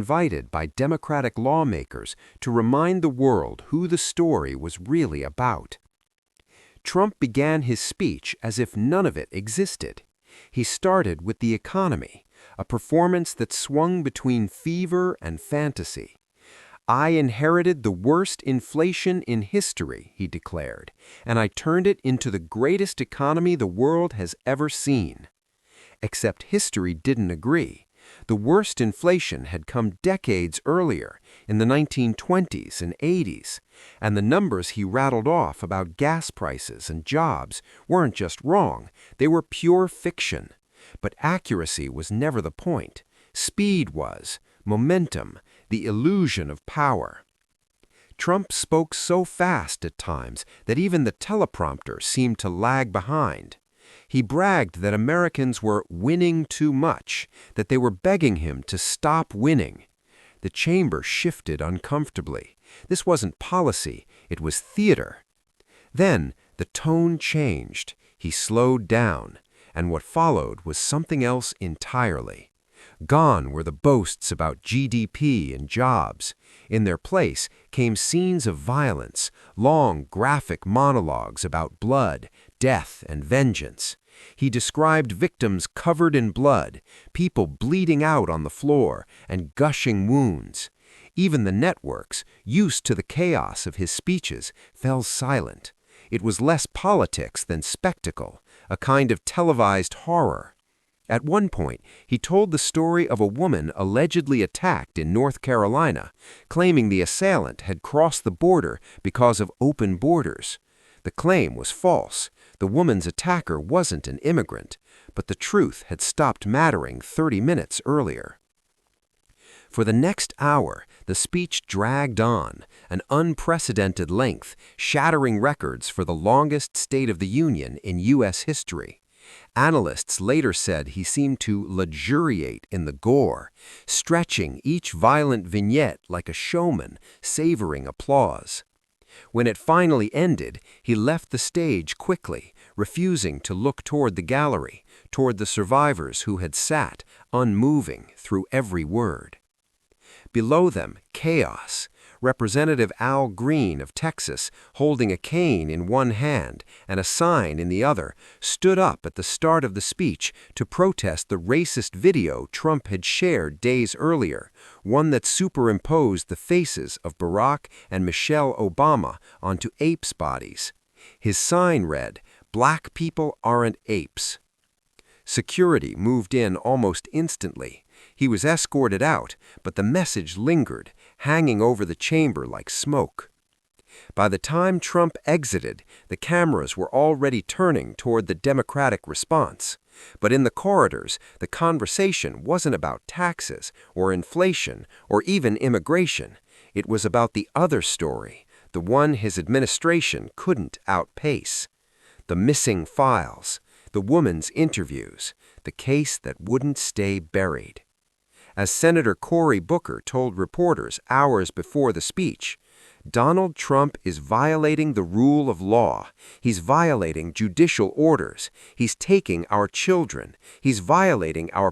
invited by Democratic lawmakers to remind the world who the story was really about. Trump began his speech as if none of it existed. He started with the economy, a performance that swung between fever and fantasy. "I inherited the worst inflation in history," he declared, "and I turned it into the greatest economy the world has ever seen." Except history didn't agree. The worst inflation had come decades earlier, in the 1920s and 80s, and the numbers he rattled off about gas prices and jobs weren't just wrong, they were pure fiction. But accuracy was never the point. Speed was, momentum, the illusion of power. Trump spoke so fast at times that even the teleprompter seemed to lag behind. He bragged that Americans were winning too much, that they were begging him to stop winning. The chamber shifted uncomfortably. This wasn't policy, it was theater. Then the tone changed. He slowed down, and what followed was something else entirely. Gone were the boasts about GDP and jobs. In their place came scenes of violence, long, graphic monologues about blood, death, and vengeance. He described victims covered in blood, people bleeding out on the floor, and gushing wounds. Even the networks, used to the chaos of his speeches, fell silent. It was less politics than spectacle, a kind of televised horror. At one point, he told the story of a woman allegedly attacked in North Carolina, claiming the assailant had crossed the border because of open borders. The claim was false. The woman's attacker wasn't an immigrant, but the truth had stopped mattering 30 minutes earlier. For the next hour, the speech dragged on, an unprecedented length, shattering records for the longest State of the Union in U.S. history. Analysts later said he seemed to luxuriate in the gore, stretching each violent vignette like a showman, savoring applause. When it finally ended, he left the stage quickly, refusing to look toward the gallery, toward the survivors who had sat, unmoving, through every word. Below them, chaos. Representative Al Green of Texas, holding a cane in one hand and a sign in the other, stood up at the start of the speech to protest the racist video Trump had shared days earlier, one that superimposed the faces of Barack and Michelle Obama onto apes' bodies. His sign read, "Black people aren't apes." Security moved in almost instantly. He was escorted out, but the message lingered, hanging over the chamber like smoke. By the time Trump exited, the cameras were already turning toward the Democratic response. But in the corridors, the conversation wasn't about taxes or inflation or even immigration. It was about the other story, the one his administration couldn't outpace. The missing files, the woman's interviews, the case that wouldn't stay buried. As Senator Cory Booker told reporters hours before the speech, Donald Trump is violating the rule of law. He's violating judicial orders. He's taking our children. He's violating our